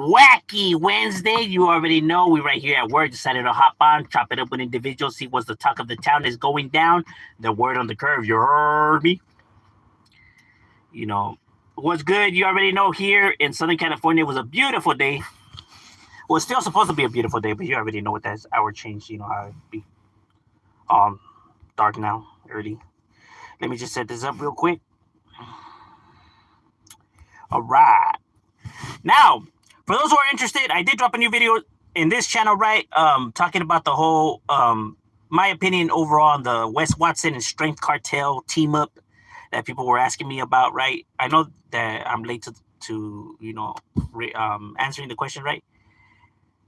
wacky Wednesday. You already know we right here at work decided to hop on, chop it up with individuals, see what's the talk of the town is going down. The word on the curve. You heard me. You know what's good. You already know here in Southern California it was a beautiful day. Well, it's still supposed to be a beautiful day, but you already know what that's hour change. You know how it be um dark now, early. Let me just set this up real quick. All right. Now, for those who are interested, I did drop a new video in this channel, right? Talking about the whole, my opinion overall on the Wes Watson and Strength Cartel team up that people were asking me about, right? I know that I'm late to answering the question, right?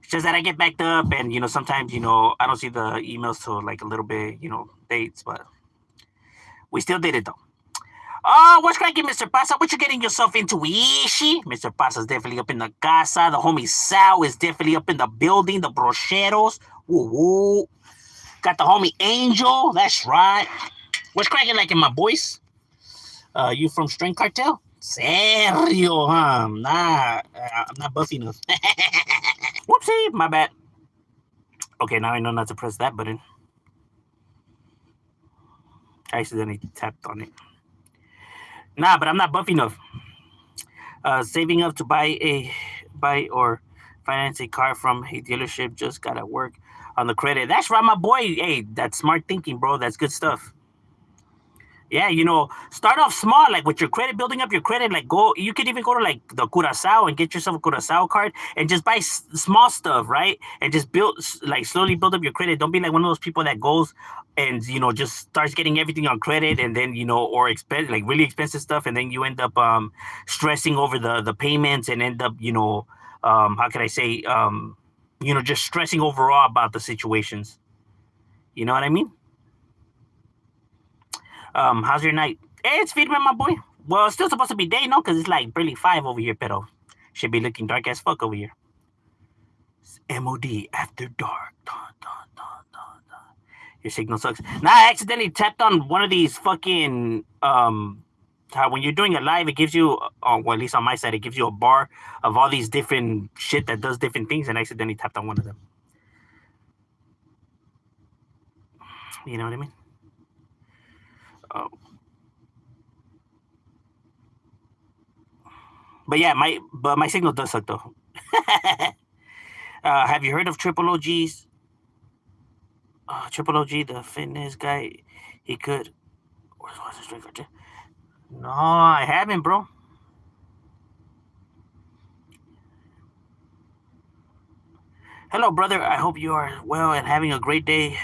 It's just that I get backed up, and sometimes I don't see the emails till like a little bit, dates, but we still did it though. What's cracking, Mr. Pasa? What you getting yourself into, Ishi? Mr. Pasa's definitely up in the casa. The homie Sal is definitely up in the building. The brocheros. Woo woo. Got the homie Angel. That's right. What's cracking, like in my voice? You from Strength Cartel? Serio, huh? I'm not buffy enough. Whoopsie, my bad. Okay, now I know not to press that button. I accidentally tapped on it. Nah, but I'm not buff enough. Saving up to buy or finance a car from a dealership. Just gotta work on the credit. That's right, my boy. Hey, that's smart thinking, bro. That's good stuff. Yeah, start off small, like with your credit, building up your credit. Like you could even go to like the Curacao and get yourself a Curacao card and just buy small stuff, right? And just slowly build up your credit. Don't be like one of those people that goes and just starts getting everything on credit, and then or like really expensive stuff, and then you end up stressing over the payments and end up how can I say just stressing overall about the situations. You know what I mean? How's your night? Hey, it's Friedman, my boy. Well, it's still supposed to be day, no? Because it's like barely 5 over here, pero should be looking dark as fuck over here. It's MOD after dark. Dun, dun, dun, dun, dun. Your signal sucks. Nah, I accidentally tapped on one of these fucking when you're doing a live, it gives you, well, at least on my side, it gives you a bar of all these different shit that does different things, and I accidentally tapped on one of them. You know what I mean? But yeah, my signal does suck though. Have you heard of Triple OG's? Triple OG, the fitness guy, he could. Where's the straight cartel? No, I haven't, bro. Hello, brother. I hope you are well and having a great day.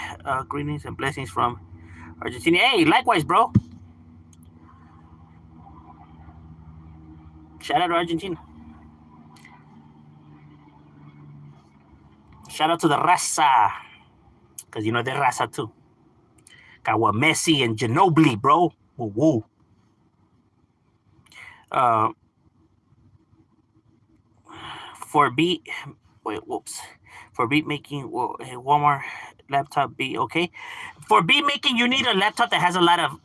Greetings and blessings from Argentina. Hey, likewise, bro. Shout out to Argentina. Shout out to the Raza. Because they're Raza too. Got what, Messi and Ginobili, bro. Woo woo. For beat making, one more laptop beat, okay? For beat making, you need a laptop that has a lot of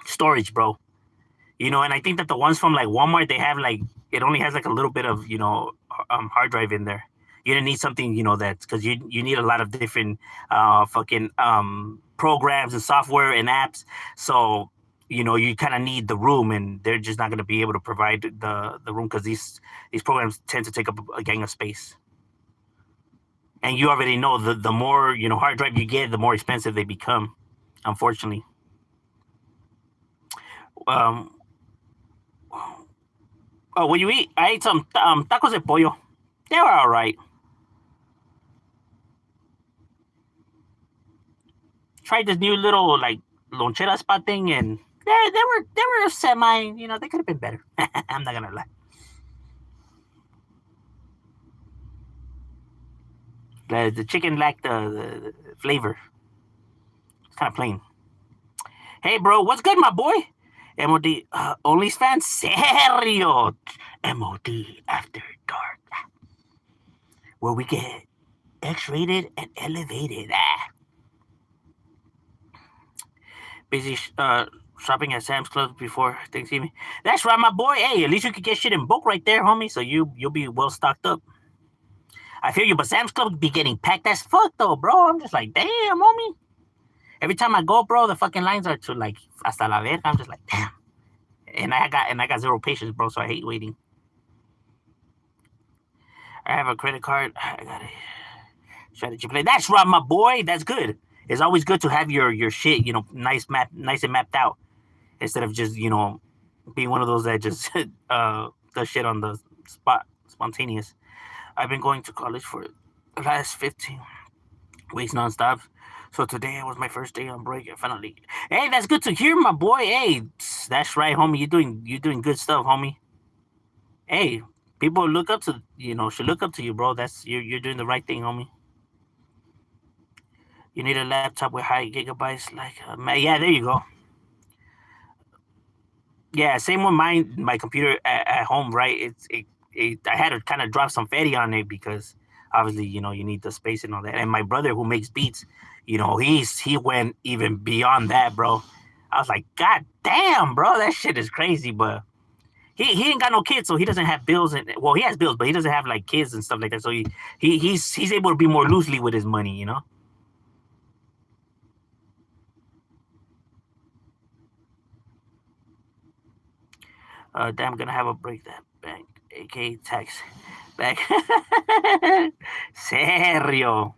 storage, bro. And I think that the ones from like Walmart, they have like, it only has like a little bit of hard drive in there. You don't need something that's, because you need a lot of different fucking programs and software and apps. So you kind of need the room, and they're just not going to be able to provide the room because these programs tend to take up a gang of space. And you already know the more hard drive you get, the more expensive they become, unfortunately. Oh, what you eat? I ate some tacos de pollo. They were all right. Tried this new little like lonchera spot thing, and they were semi. They could have been better. I'm not gonna lie. The chicken lacked the flavor. It's kind of plain. Hey, bro, what's good, my boy? MOD, OnlyFans, serio. MOD After Dark, where we get X-rated and elevated. Busy Shopping at Sam's Club before Thanksgiving. That's right, my boy. Hey, at least you could get shit in bulk right there, homie. So you'll be well stocked up. I feel you, but Sam's Club be getting packed as fuck though, bro. I'm just like, damn, homie. Every time I go, bro, the fucking lines are to like hasta la verga. I'm just like, damn. And I got zero patience, bro. So I hate waiting. I have a credit card. I got a strategy play. That's right, my boy. That's good. It's always good to have your shit, nice and mapped out, instead of just being one of those that just does shit on the spot, spontaneous. I've been going to college for the last 15 weeks nonstop. So today was my first day on break. I finally. Hey, that's good to hear, my boy. Hey, that's right, homie. You doing good stuff, homie. Hey, people look up to should look up to you, bro. That's you're doing the right thing, homie. You need a laptop with high gigabytes, like yeah. There you go. Yeah, same with mine. My computer at home, right? I had to kind of drop some fatty on it because obviously, you need the space and all that. And my brother who makes beats, he went even beyond that, bro. I was like, God damn, bro, that shit is crazy. But he ain't got no kids, so he doesn't have bills. And well, he has bills, but he doesn't have like kids and stuff like that. So he's able to be more loosely with his money. Damn, I'm gonna have a break that bank, aka tax back. Serio.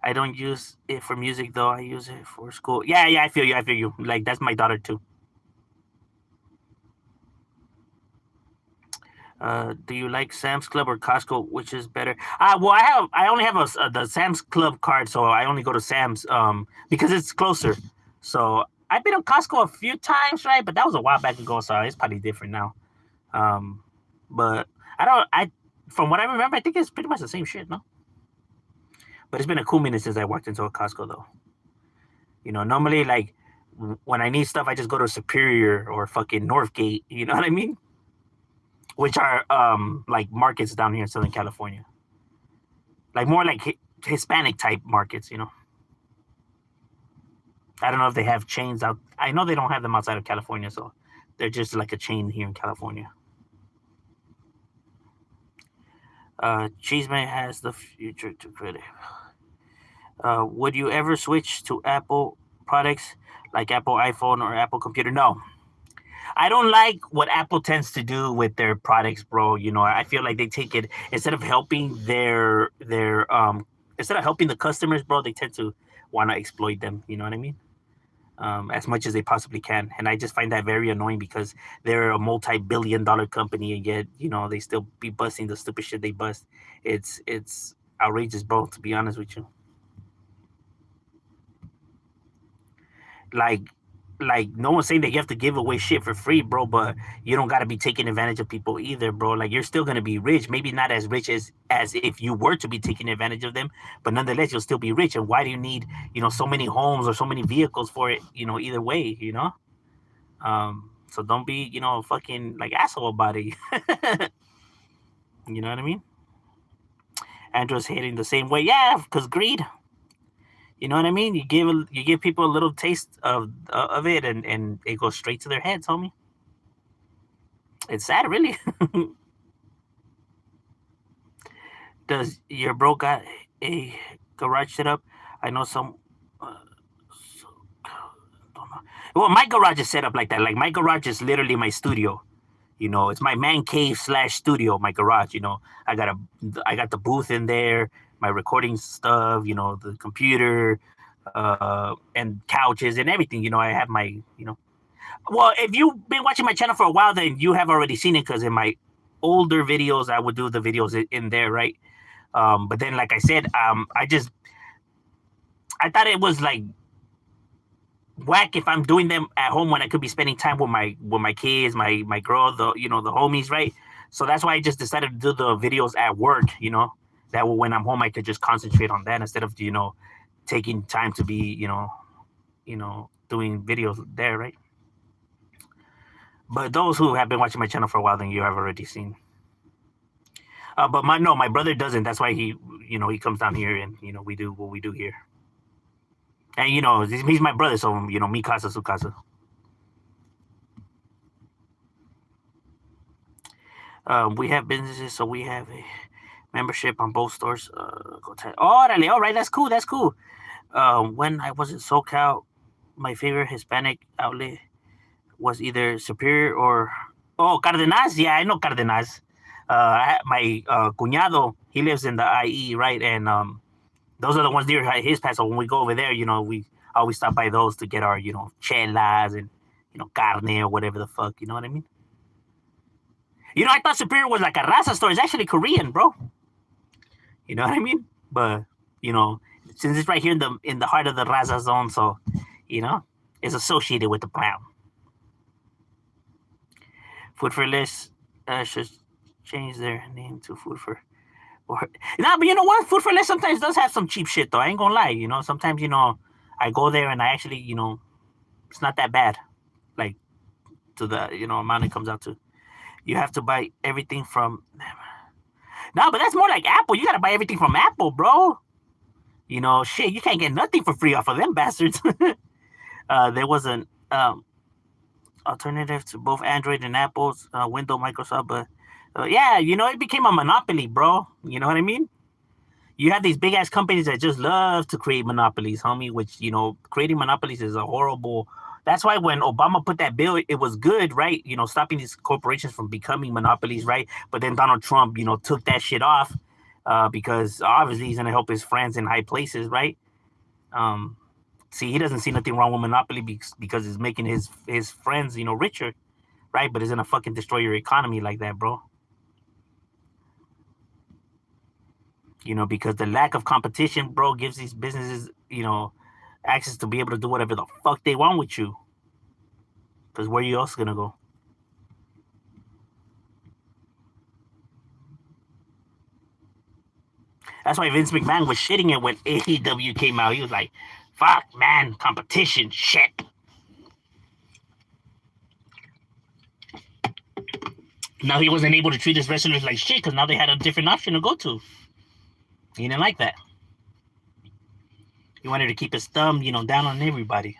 I don't use it for music though. I use it for school. Yeah, yeah, I feel you. I feel you. Like that's my daughter too. Do you like Sam's Club or Costco? Which is better? Well, I only have the Sam's Club card, so I only go to Sam's because it's closer. So I've been to Costco a few times, right? But that was a while back ago, so it's probably different now. Um, but I don't. I from what I remember, I think it's pretty much the same shit, no? But it's been a cool minute since I walked into a Costco, though. Normally like when I need stuff, I just go to Superior or fucking Northgate. You know what I mean? Which are like markets down here in Southern California, like more like Hispanic type markets. I don't know if they have chains out. I know they don't have them outside of California, so they're just like a chain here in California. Cheeseman has the future to credit. Would you ever switch to Apple products like Apple iPhone or Apple computer? No, I don't like what Apple tends to do with their products, bro. I feel like they take it instead of helping their instead of helping the customers, bro. They tend to want to exploit them. You know what I mean? As much as they possibly can, and I just find that very annoying because they're a multi-billion-dollar company, and yet they still be busting the stupid shit they bust. It's outrageous, bro. To be honest with you, like no one's saying that you have to give away shit for free, bro, but you don't got to be taking advantage of people either, bro. Like you're still going to be rich, maybe not as rich as if you were to be taking advantage of them, but nonetheless you'll still be rich. And why do you need so many homes or so many vehicles for it, either way, so don't be fucking like asshole about it. You know what I mean? Andrew's hitting the same way. Yeah, because greed. You know what I mean? You give people a little taste of it, and it goes straight to their heads, homie. It's sad, really. Does your bro got a garage set up? I know some. So, don't know. Well, my garage is set up like that. Like my garage is literally my studio. It's my man cave slash studio. My garage. I got the booth in there, my recording stuff. The computer, and couches and everything. I have my. Well, if you've been watching my channel for a while, then you have already seen it because in my older videos, I would do the videos in there, right? But then, like I said, I thought it was like whack if I'm doing them at home when I could be spending time with my kids, my girl, the homies, right? So that's why I just decided to do the videos at work. That way when I'm home I could just concentrate on that instead of taking time to be doing videos there, right? But those who have been watching my channel for a while, then you have already seen. But my brother doesn't. That's why he comes down here and we do what we do here. And you know, he's my brother, so you know, mi casa su casa. We have businesses, so we have a membership on both stores. Orale, all right, that's cool. That's cool. When I was in SoCal, my favorite Hispanic outlet was either Superior or Cardenas. Yeah, I know Cardenas. My cuñado, he lives in the IE, right? And those are the ones near his past. So when we go over there, you know, we always stop by those to get our, you know, chelas and, you know, carne or whatever the fuck. You know what I mean? You know, I thought Superior was like a raza store. It's actually Korean, bro. You know what I mean? But you know, since it's right here in the heart of the raza zone, so you know, it's associated with the brown. Food for Less should change their name to Food for. Or, nah, but you know what? Food for Less sometimes does have some cheap shit though. I ain't gonna lie. You know, sometimes you know, I go there and I actually, you know, it's not that bad. Like to the you know amount it comes out to. You have to buy everything from. No, but that's more like Apple. You gotta buy everything from Apple, bro. You know, shit, you can't get nothing for free off of them bastards. There was an alternative to both Android and Apple's Windows, Microsoft, but yeah, you know, it became a monopoly, bro. You know what I mean? You have these big ass companies that just love to create monopolies, homie. Which you know, creating monopolies is a horrible. That's why when Obama put that bill, it was good, right? You know, stopping these corporations from becoming monopolies, right? But then Donald Trump, you know, took that shit off because obviously he's gonna help his friends in high places, right? Um, See, he doesn't see nothing wrong with monopoly because it's making his friends, you know, richer, right? But it's gonna fucking destroy your economy like that, bro. You know, because the lack of competition, bro, gives these businesses, you know, access to be able to do whatever the fuck they want with you. Because where you else gonna go? That's why Vince McMahon was shitting it when AEW came out. He was like, "Fuck, man, competition, shit." Now he wasn't able to treat his wrestlers like shit because now they had a different option to go to. He didn't like that. He wanted to keep his thumb, you know, down on everybody,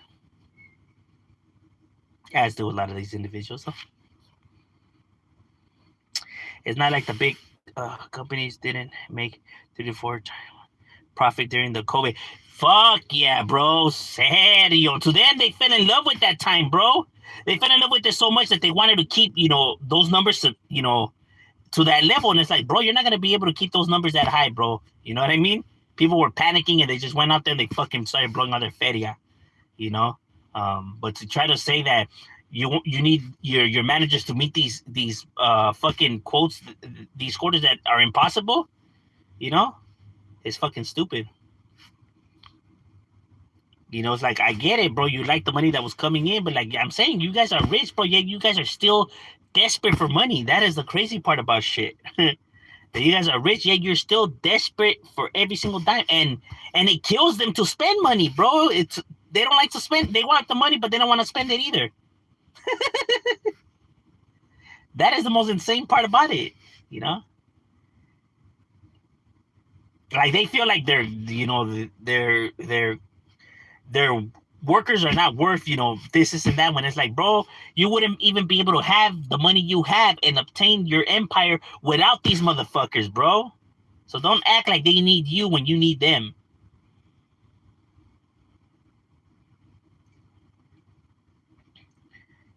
as do a lot of these individuals. So it's not like the big companies didn't make 34 profit during the COVID. Fuck yeah, bro. Serio. To them, they fell in love with that time, bro. They fell in love with it so much that they wanted to keep, you know, those numbers to, you know, to that level. And it's like, bro, you're not gonna be able to keep those numbers that high, bro. You know what I mean? People were panicking and they just went out there and they fucking started blowing out their feria, you know. But to try to say that you need your managers to meet these fucking quotes, these quarters that are impossible, you know, it's fucking stupid. You know, it's like I get it, bro. You like the money that was coming in, but like I'm saying, you guys are rich, bro. Yet you guys are still desperate for money. That is the crazy part about shit. That you guys are rich, yet you're still desperate for every single dime, and it kills them to spend money, bro. It's they don't like to spend. They want the money, but they don't want to spend it either. That is the most insane part about it. You know, like they feel like they're, you know, their workers are not worth, you know, this and that, when it's like, bro, you wouldn't even be able to have the money you have and obtain your empire without these motherfuckers, bro. So don't act like they need you when you need them.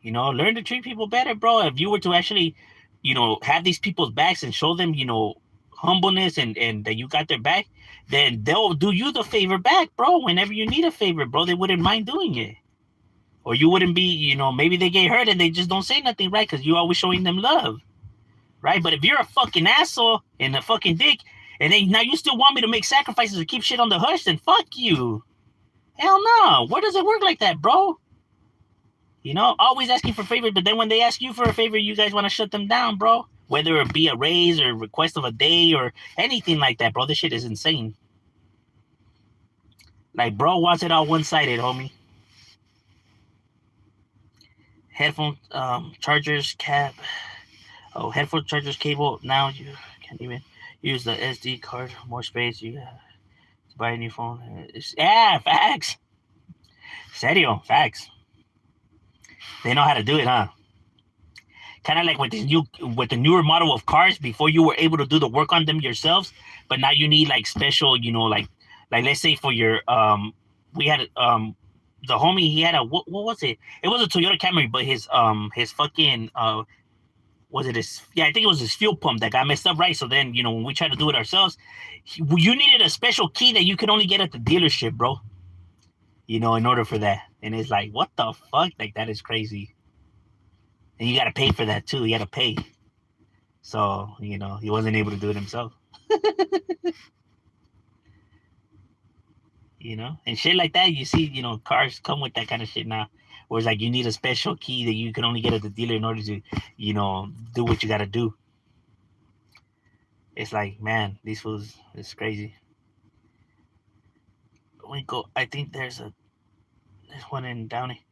You know, learn to treat people better, bro. If you were to actually, you know, have these people's backs and show them, you know, humbleness and that you got their back, then they'll do you the favor back, bro. Whenever you need a favor, bro, they wouldn't mind doing it. Or you wouldn't be, you know, maybe they get hurt and they just don't say nothing, right? Because you're always showing them love, right? But if you're a fucking asshole and a fucking dick, and then now you still want me to make sacrifices to keep shit on the hush, then fuck you. Hell no. Where does it work like that, bro? You know, always asking for favors, but then when they ask you for a favor, you guys want to shut them down, bro. Whether it be a raise or request of a day or anything like that, bro. This shit is insane. Like, bro wants it all one-sided, homie. Headphone chargers, cap. Oh, headphone chargers, cable. Now you can't even use the SD card. More space. You to buy a new phone. Yeah, facts. Serio, facts. They know how to do it, huh? Kind of like with the newer model of cars. Before you were able to do the work on them yourselves, but now you need like special, like let's say for your we had the homie, he had a what was it? It was a Toyota Camry, but his fucking was it his, yeah, I think it was his fuel pump that got messed up, right? So then, when we tried to do it ourselves, you needed a special key that you could only get at the dealership, bro. In order for that. And it's like, what the fuck? Like, that is crazy. And you got to pay for that too. You got to pay. So, he wasn't able to do it himself. And shit like that, you see, cars come with that kind of shit now. Where it's like you need a special key that you can only get at the dealer in order to, do what you got to do. It's like, man, it's crazy. Winkle, I think there's one in Downey.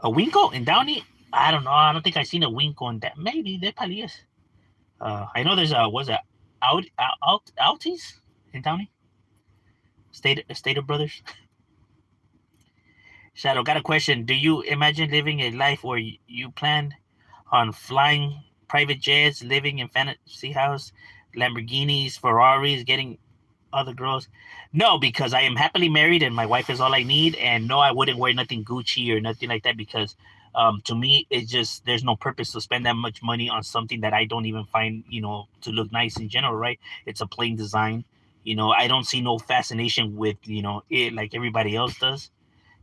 A Winkle in Downey? I don't know. I don't think I've seen a Winkle in that. Maybe there probably is. I know there's Altis in Downey. Stater Brothers. Shadow, got a question. Do you imagine living a life where you planned on flying private jets, living in fantasy house, Lamborghinis, Ferraris, getting other girls? No, because I am happily married and my wife is all I need. And no, I wouldn't wear nothing Gucci or nothing like that because to me, it's just, there's no purpose to spend that much money on something that I don't even find, to look nice in general, right? It's a plain design. I don't see no fascination with, it like everybody else does.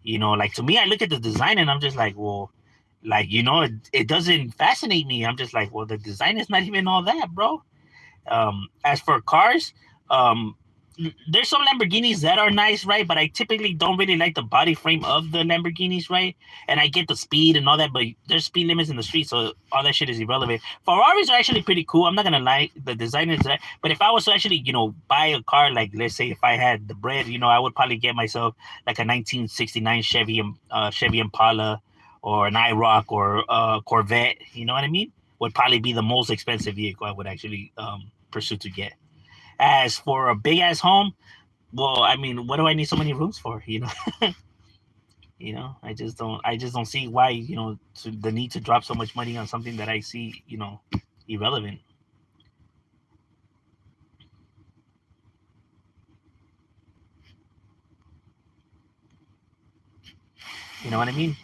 Like to me, I look at the design and I'm just like, well, like, it doesn't fascinate me. I'm just like, well, the design is not even all that, bro. As for cars, there's some Lamborghinis that are nice, right? But I typically don't really like the body frame of the Lamborghinis, right? And I get the speed and all that, but there's speed limits in the street, so all that shit is irrelevant. Ferraris are actually pretty cool. I'm not gonna lie, the design is that. But if I was to actually, buy a car, like let's say if I had the bread, I would probably get myself like a 1969 Chevy Impala or an IROC or a Corvette. You know what I mean? Would probably be the most expensive vehicle I would actually pursue to get. As for a big ass home, well, I mean, what do I need so many rooms for? I just don't see why, the need to drop so much money on something that I see, irrelevant. You know what I mean?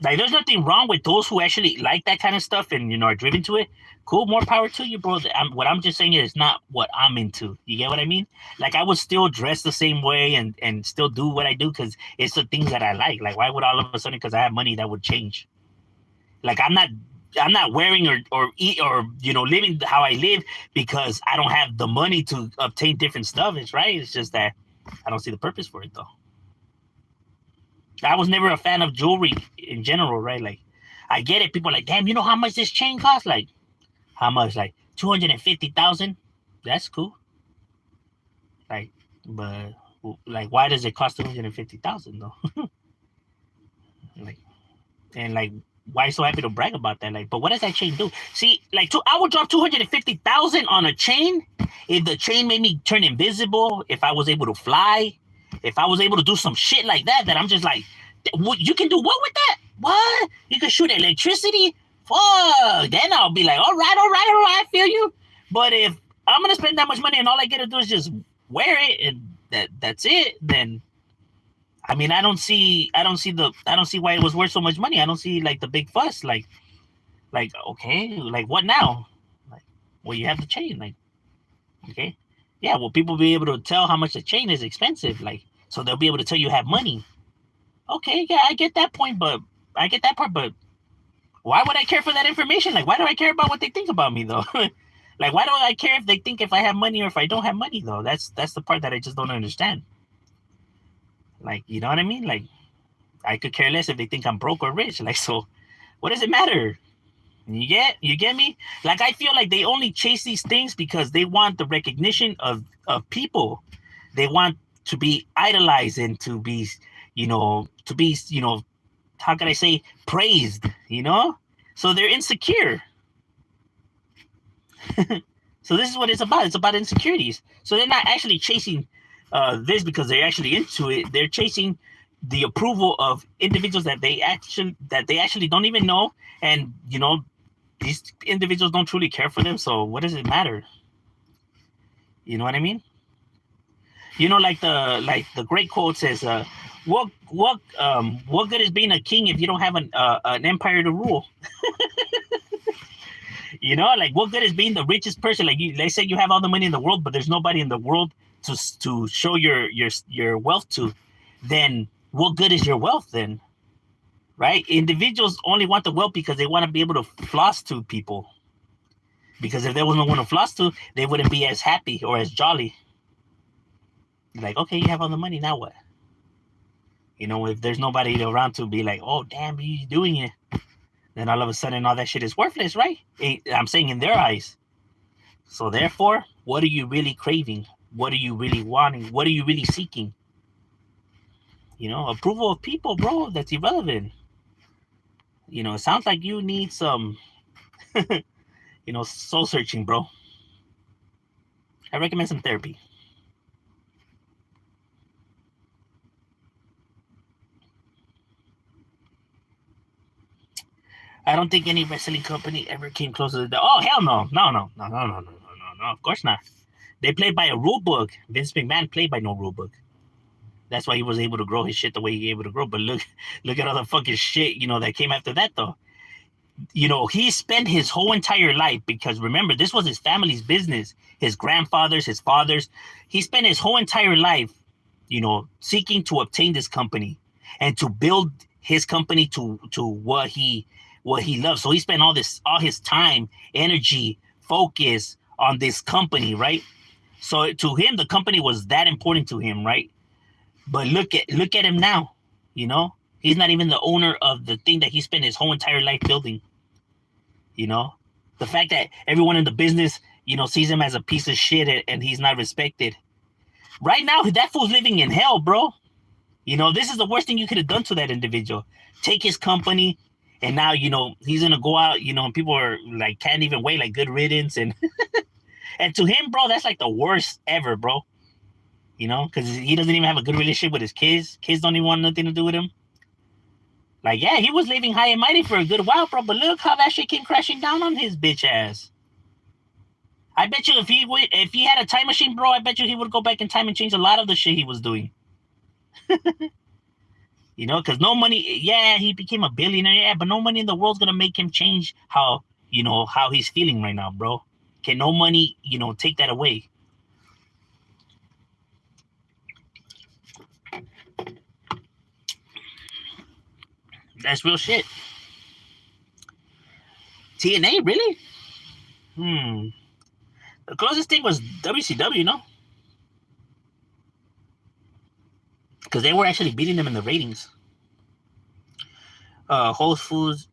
Like, there's nothing wrong with those who actually like that kind of stuff and, are driven to it. Cool, more power to you, bro. What I'm just saying is not what I'm into. You get what I mean? Like, I would still dress the same way and still do what I do because it's the things that I like. Like, why would all of a sudden, because I have money, that would change? Like, I'm not wearing or eat or, living how I live because I don't have the money to obtain different stuff. It's right. It's just that I don't see the purpose for it, though. I was never a fan of jewelry in general, right? Like, I get it. People are like, damn, you know how much this chain costs? Like, how much? Like 250,000. That's cool. Like, but like, why does it cost 250,000 though? like, why so happy to brag about that? Like, but what does that chain do? See, like, I would drop 250,000 on a chain if the chain made me turn invisible. If I was able to fly. If I was able to do some shit like that, I'm just like, you can do what with that? What? You can shoot electricity? Fuck. Then I'll be like, all right, I feel you. But if I'm gonna spend that much money and all I get to do is just wear it and that's it, then I mean, I don't see why it was worth so much money. I don't see like the big fuss. Like okay, like what now? Like, well, you have the chain. Like, okay. Yeah, well, people will be able to tell how much the chain is expensive, like, so they'll be able to tell you have money. Okay, yeah, I get that point, but why would I care for that information? Like, why do I care about what they think about me, though? Like, why do I care if they think if I have money or if I don't have money, though? That's the part that I just don't understand. Like, you know what I mean? Like, I could care less if they think I'm broke or rich. Like, so what does it matter? You get me? Like, I feel like they only chase these things because they want the recognition of people. They want to be idolized and to be, how can I say, praised, So they're insecure. So this is what it's about. It's about insecurities. So they're not actually chasing this because they're actually into it. They're chasing, the approval of individuals that they actually don't even know, and these individuals don't truly care for them. So what does it matter? You know what I mean? Like the great quote says, what good is being a king if you don't have an empire to rule? Like what good is being the richest person? Like they say you have all the money in the world, but there's nobody in the world to show your wealth to. Then what good is your wealth then? Right? Individuals only want the wealth because they want to be able to floss to people. Because if there was no one to floss to, they wouldn't be as happy or as jolly. Like, okay, you have all the money, now what? If there's nobody around to be like, oh, damn, you doing it, then all of a sudden all that shit is worthless, right? I'm saying in their eyes. So therefore, what are you really craving? What are you really wanting? What are you really seeking? Approval of people, bro, that's irrelevant. It sounds like you need some, soul searching, bro. I recommend some therapy. I don't think any wrestling company ever came close to the. Oh, hell no. No. Of course not. They played by a rule book. Vince McMahon played by no rule book. That's why he was able to grow his shit the way he able to grow. But look at all the fucking shit, that came after that, though. He spent his whole entire life, because remember, this was his family's business. His grandfathers, his fathers. He spent his whole entire life, seeking to obtain this company and to build his company to what he loves. So he spent all his time, energy, focus on this company, right? So to him, the company was that important to him, right? But look at him now. He's not even the owner of the thing that he spent his whole entire life building. The fact that everyone in the business, sees him as a piece of shit and he's not respected. Right now, that fool's living in hell, bro. This is the worst thing you could have done to that individual. Take his company, and now, he's going to go out, and people are like, can't even wait, like, good riddance. And and to him, bro, that's like the worst ever, bro. Because he doesn't even have a good relationship with his kids. Kids don't even want nothing to do with him. Like, yeah, he was living high and mighty for a good while, bro, but look how that shit came crashing down on his bitch ass. I bet you if he had a time machine, bro, I bet you he would go back in time and change a lot of the shit he was doing. Because no money, yeah, he became a billionaire, yeah, but no money in the world's going to make him change how he's feeling right now, bro. Can no money, take that away? That's real shit. TNA, really? The closest thing was WCW, no? Because they were actually beating them in the ratings. Whole Foods,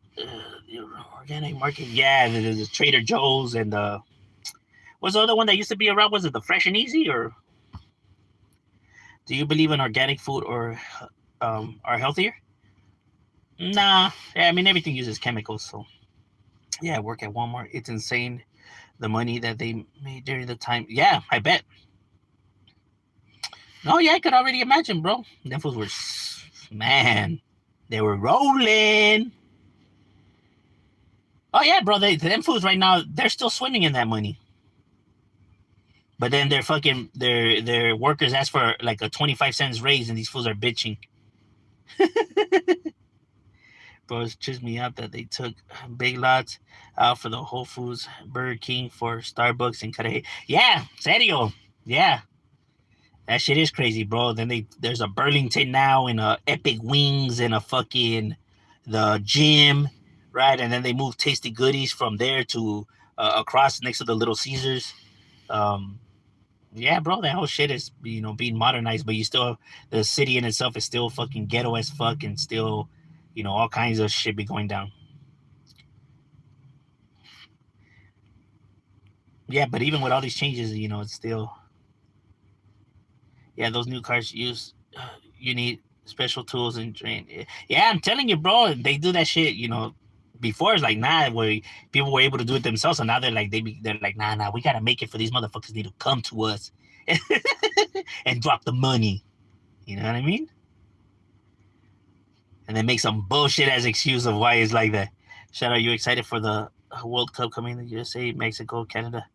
organic market, yeah, the Trader Joe's, and what's the other one that used to be around? Was it the Fresh and Easy, or do you believe in organic food or are healthier? Nah, yeah, I mean everything uses chemicals, so yeah, I work at Walmart. It's insane the money that they made during the time. Yeah, I bet. No, yeah, I could already imagine, bro. Them fools were, man, they were rolling. Oh yeah, bro, them fools right now, they're still swimming in that money. But then their workers ask for like a 25 cents raise, and these fools are bitching. Bro, it trips me out that they took Big Lots out for the Whole Foods, Burger King for Starbucks, and Caray. Yeah, serio. Yeah. That shit is crazy, bro. Then there's a Burlington now, and a Epic Wings, and a fucking the gym, right? And then they moved Tasty Goodies from there to across next to the Little Caesars. Yeah, bro, that whole shit is being modernized, but the city in itself is still fucking ghetto as fuck, and still all kinds of shit be going down. Yeah, but even with all these changes, it's still. Yeah, those new cars you need special tools and train. Yeah, I'm telling you, bro, they do that shit. Before it's like where people were able to do it themselves, and now they're like nah, we gotta make it for these motherfuckers need to come to us and drop the money. You know what I mean? and then make some bullshit as excuse of why it's like that. Shout out, you excited for the World Cup coming to the USA, Mexico, Canada?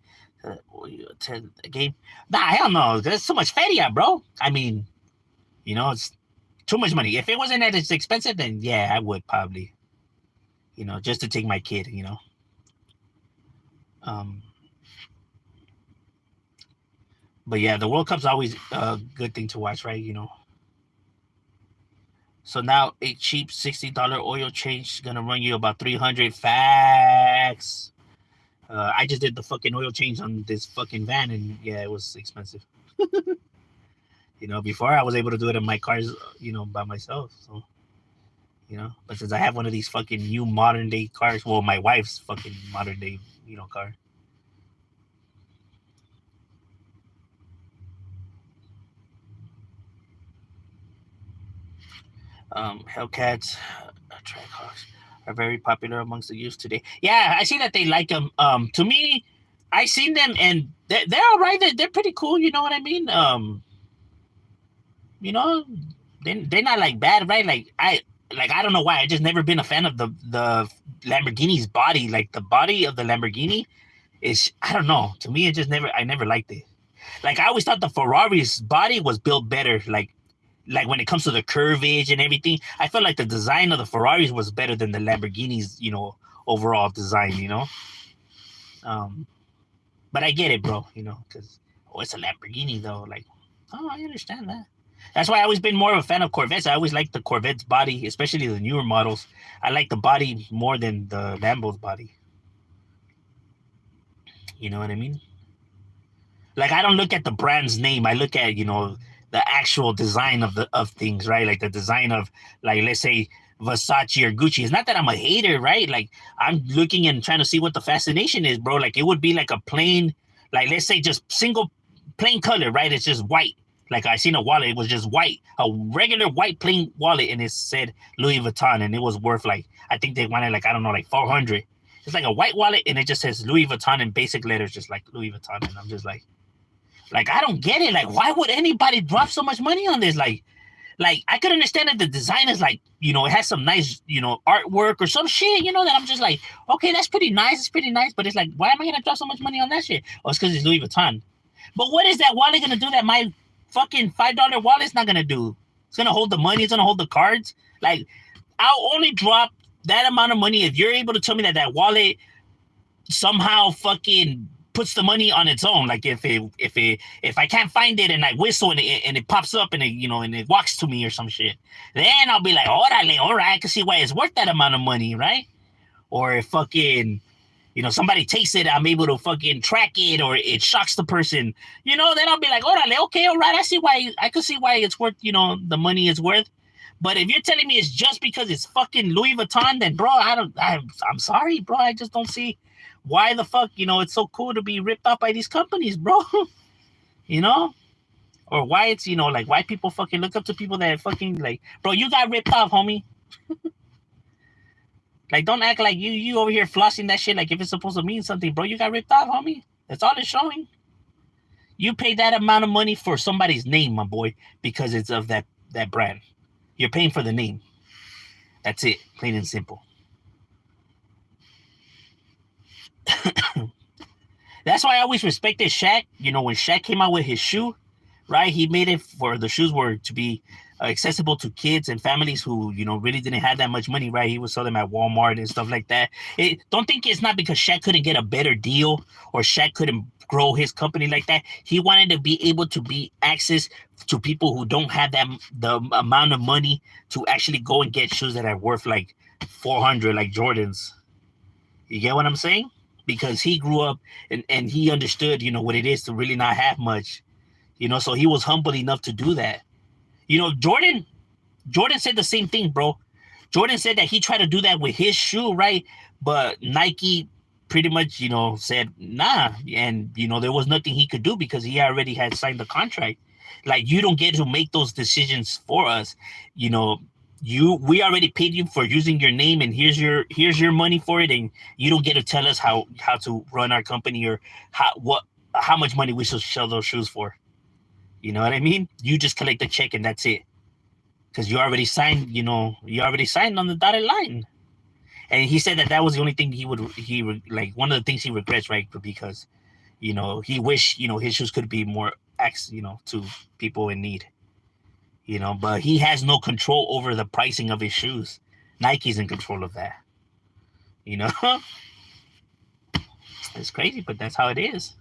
Will you attend a game? Nah, hell no. There's so much feria, bro. I mean, it's too much money. If it wasn't that it's expensive, then yeah, I would probably, just to take my kid, But yeah, the World Cup's always a good thing to watch, right? So now a cheap $60 oil change is gonna run you about 300 facts. I just did the fucking oil change on this fucking van, and yeah, it was expensive. Before I was able to do it in my cars, by myself. So, but since I have one of these fucking new modern day cars, well, my wife's fucking modern day, car. Hellcats, Trackhawks are very popular amongst the youth today. Yeah, I see that they like them. To me, I seen them and they're all right. They're pretty cool. You know what I mean? They're not like bad, right? I don't know why. I just never been a fan of the Lamborghini's body. Like the body of the Lamborghini is, I don't know. To me, I never liked it. Like I always thought the Ferrari's body was built better. Like when it comes to the curvage and everything, I felt like the design of the Ferraris was better than the Lamborghini's, overall design, But I get it, bro, because, it's a Lamborghini, though. Like, I understand that. That's why I always been more of a fan of Corvettes. I always liked the Corvette's body, especially the newer models. I like the body more than the Lambo's body. You know what I mean? Like, I don't look at the brand's name. I look at, the actual design of things, right? Like the design of, like, let's say Versace or Gucci. It's not that I'm a hater, right? Like I'm looking and trying to see what the fascination is, bro. Like it would be like a plain, like let's say just single plain color, right? It's just white. Like I seen a wallet, it was just white, a regular white plain wallet, and it said Louis Vuitton, and it was worth like, I think they wanted like, I don't know, like 400. It's like a white wallet, and it just says Louis Vuitton in basic letters, just like Louis Vuitton, and I'm just like, I don't get it. Like, why would anybody drop so much money on this? Like I could understand that the design is like, it has some nice, artwork or some shit, that I'm just like, okay, that's pretty nice. It's pretty nice. But it's like, why am I going to drop so much money on that shit? Oh, it's because it's Louis Vuitton. But what is that wallet going to do that my fucking $5 wallet's not going to do? It's going to hold the money. It's going to hold the cards. Like, I'll only drop that amount of money if you're able to tell me that wallet somehow fucking puts the money on its own. Like if I can't find it and I whistle and it pops up and it, and it walks to me or some shit, then I'll be like, orale, all right, I can see why it's worth that amount of money, right? Or if fucking, somebody takes it, I'm able to fucking track it, or it shocks the person, then I'll be like, orale, okay, all right, I can see why it's worth, the money is worth. But if you're telling me it's just because it's fucking Louis Vuitton, then bro, I'm sorry, bro, I just don't see why the fuck, it's so cool to be ripped off by these companies, bro. Or why it's, like why people fucking look up to people that fucking like, bro, you got ripped off, homie. Like, don't act like you over here flossing that shit like if it's supposed to mean something, bro. You got ripped off, homie. That's all it's showing. You pay that amount of money for somebody's name, my boy, because it's of that brand. You're paying for the name. That's it, plain and simple. That's why I always respected Shaq. When Shaq came out with his shoe, right? He made it for the shoes were to be accessible to kids and families who, really didn't have that much money, right? He would sell them at Walmart and stuff like that. Don't think it's not because Shaq couldn't get a better deal or Shaq couldn't grow his company like that. He wanted to be able to be access to people who don't have the amount of money to actually go and get shoes that are worth like 400, like Jordans. You get what I'm saying? Because he grew up and he understood, what it is to really not have much, so he was humble enough to do that. Jordan said the same thing, bro. Jordan said that he tried to do that with his shoe, right? But Nike pretty much, said, nah. And, there was nothing he could do because he already had signed the contract. Like, you don't get to make those decisions for us. We already paid you for using your name, and here's your money for it, and you don't get to tell us how to run our company or how much money we should sell those shoes for. You know what I mean? You just collect the check and that's it. because you already signed, you already signed on the dotted line. And he said that was the only thing he like, one of the things he regrets, right? Because, he wished, his shoes could be more to people in need, but he has no control over the pricing of his shoes. Nike's in control of that, It's crazy, but that's how it is,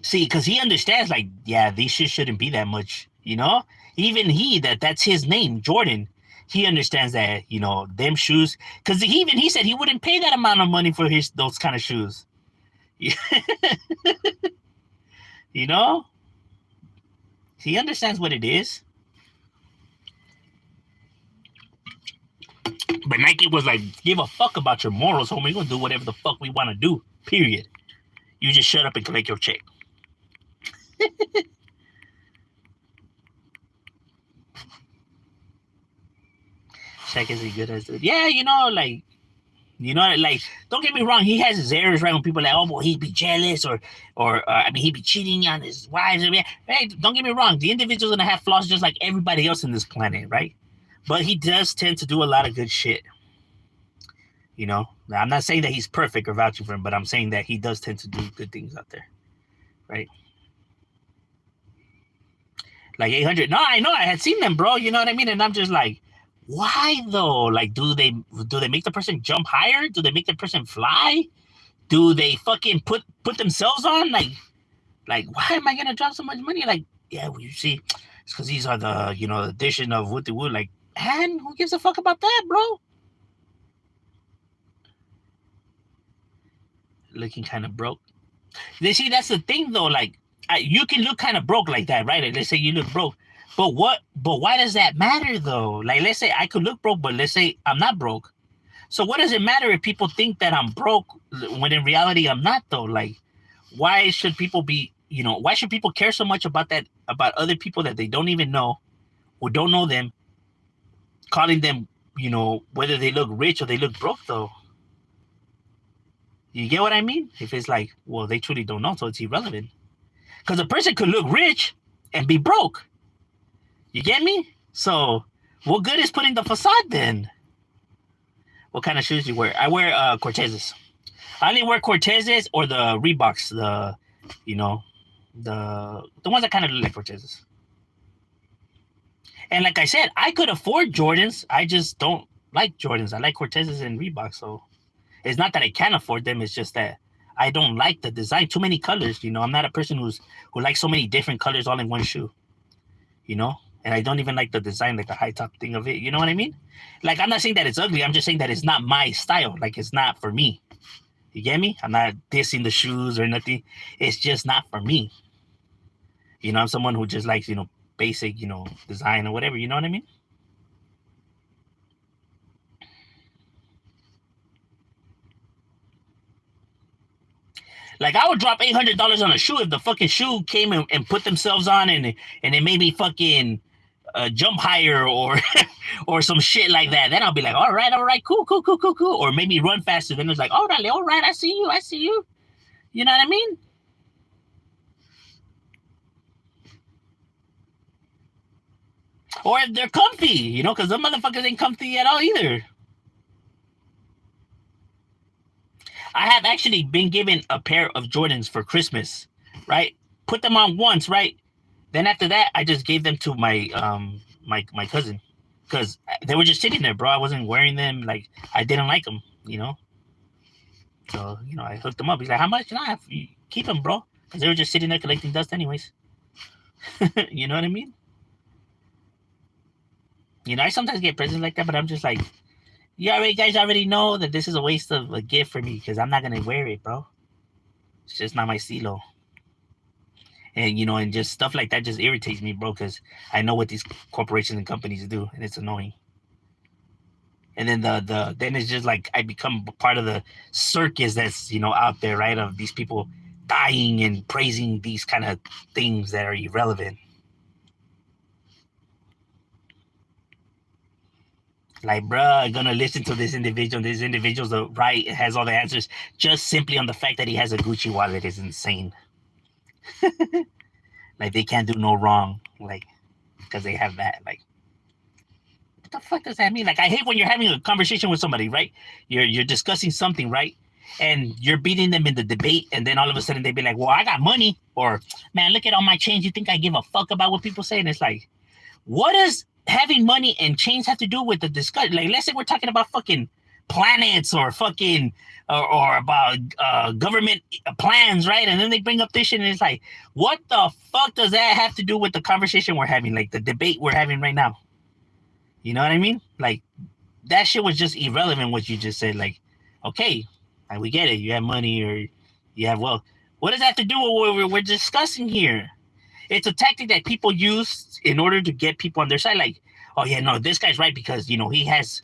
See, because he understands, like, yeah, these shoes shouldn't be that much, Even that's his name, Jordan. He understands that, them shoes, because he said he wouldn't pay that amount of money for those kind of shoes. He understands what it is. But Nike was like, give a fuck about your morals, homie. We're gonna do whatever the fuck we want to do, period. You just shut up and collect your check. Check is he good as it? Yeah, like, don't get me wrong. He has his errors, right? When people are like, oh, well, he'd be jealous or he'd be cheating on his wives. Hey, don't get me wrong. The individual's gonna have flaws just like everybody else in this planet, right? But he does tend to do a lot of good shit. Now, I'm not saying that he's perfect or vouching for him, but I'm saying that he does tend to do good things out there, right? Like 800. No, I know. I had seen them, bro. You know what I mean? And I'm just like, why though? Like, do they make the person jump higher? Do they make the person fly? Do they fucking put themselves on? Like, why am I gonna drop so much money? Like, yeah, well, you see, it's because these are the, the edition of Wood to Wood. Like, man, who gives a fuck about that, bro? Looking kind of broke. They see, that's the thing though. Like, you can look kind of broke like that, right? Let's say you look broke. But why does that matter though? Like, let's say I could look broke, but let's say I'm not broke. So what does it matter if people think that I'm broke when in reality I'm not though? Like, why should people be, why should people care so much about that, about other people that they don't even know, or don't know them, calling them, whether they look rich or they look broke though? You get what I mean? If it's like, well, they truly don't know, so it's irrelevant. Because a person could look rich and be broke. You get me? So, what good is putting the facade then? What kind of shoes do you wear? I wear Cortezes. I only wear Cortezes or the Reeboks, the ones that kind of look like Cortezes. And like I said, I could afford Jordans. I just don't like Jordans. I like Cortezes and Reeboks. So, it's not that I can't afford them. It's just that I don't like the design. Too many colors. I'm not a person who likes so many different colors all in one shoe. And I don't even like the design, like the high top thing of it. You know what I mean? Like, I'm not saying that it's ugly. I'm just saying that it's not my style. Like, it's not for me. You get me? I'm not dissing the shoes or nothing. It's just not for me. I'm someone who just likes, basic, design or whatever. You know what I mean? Like, I would drop $800 on a shoe if the fucking shoe came and put themselves on and it made me fucking jump higher or or some shit like that. Then I'll be like, all right, cool. Or maybe run faster. Then it's like, all right, I see you. You know what I mean? Or if they're comfy, because the motherfuckers ain't comfy at all either. I have actually been given a pair of Jordans for Christmas, right? Put them on once, right? Then after that, I just gave them to my my cousin, because they were just sitting there, bro. I wasn't wearing them. Like, I didn't like them, So, I hooked them up. He's like, how much? You keep them, bro. Because they were just sitting there collecting dust anyways. You know what I mean? I sometimes get presents like that, but I'm just like, guys already know that this is a waste of a gift for me because I'm not going to wear it, bro. It's just not my stilo. And, and just stuff like that just irritates me, bro, because I know what these corporations and companies do, and it's annoying. And then then it's just like I become part of the circus that's, out there, right, of these people dying and praising these kind of things that are irrelevant. Like, bruh, gonna listen to this individual. This individual's right, has all the answers just simply on the fact that he has a Gucci wallet is insane. Like they can't do no wrong, like because they have that. Like, what the fuck does that mean? Like, I hate when you're having a conversation with somebody, right? You're discussing something, right? And you're beating them in the debate, and then all of a sudden they be like, "Well, I got money," or "Man, look at all my change. You think I give a fuck about what people say?" And it's like, what does having money and chains have to do with the discussion? Like, let's say we're talking about fucking planets or fucking or about government plans, right? And then they bring up this shit, and it's like, what the fuck does that have to do with the conversation we're having, like the debate we're having right now? You know what I mean? Like, that shit was just irrelevant. What you just said, like, okay, like, we get it. You have money or you have wealth. What does that have to do with what we're discussing here? It's a tactic that people use in order to get people on their side. Like, oh yeah, no, this guy's right because he has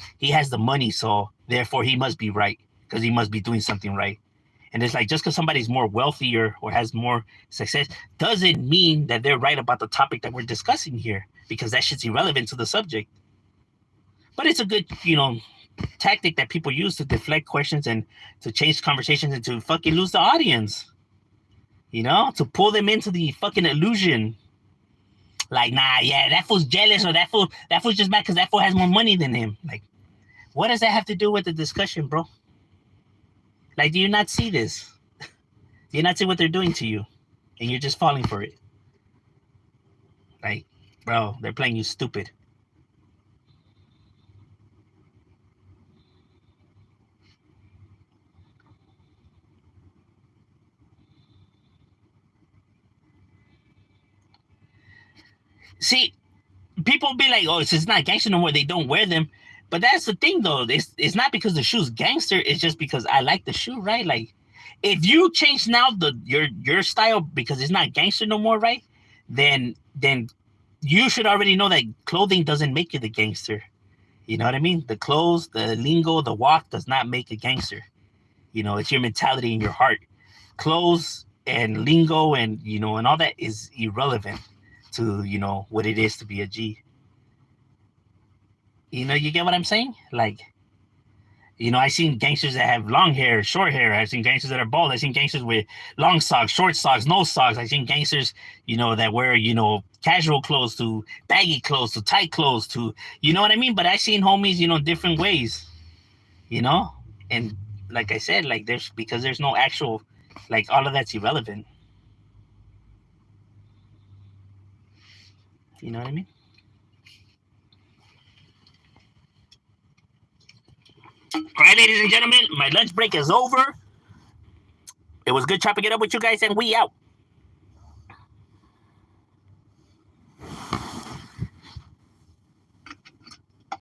the money, so therefore he must be right because he must be doing something right. And it's like, just because somebody's more wealthier or has more success doesn't mean that they're right about the topic that we're discussing here, because that shit's irrelevant to the subject. But it's a good, tactic that people use to deflect questions and to change conversations and to fucking lose the audience. To pull them into the fucking illusion. Like, nah, yeah, that fool's jealous, or that fool's just mad because that fool has more money than him. Like, what does that have to do with the discussion, bro? Like, do you not see this? Do you not see what they're doing to you? And you're just falling for it. Like, bro, they're playing you stupid. See, people be like, oh, it's not gangster no more. They don't wear them. But that's the thing, though. It's not because the shoe's gangster. It's just because I like the shoe, right? Like, if you change now your style because it's not gangster no more, right? Then you should already know that clothing doesn't make you the gangster. You know what I mean? The clothes, the lingo, the walk does not make a gangster. It's your mentality and your heart. Clothes and lingo and and all that is irrelevant to what it is to be a G. You get what I'm saying? Like, I've seen gangsters that have long hair, short hair. I've seen gangsters that are bald. I've seen gangsters with long socks, short socks, no socks. I've seen gangsters, that wear, casual clothes to baggy clothes to tight clothes to, you know what I mean? But I've seen homies, different ways, and like I said, like because there's no actual, like, all of that's irrelevant. You know what I mean? All right, ladies and gentlemen, my lunch break is over. It was good chopping it up with you guys, and we out.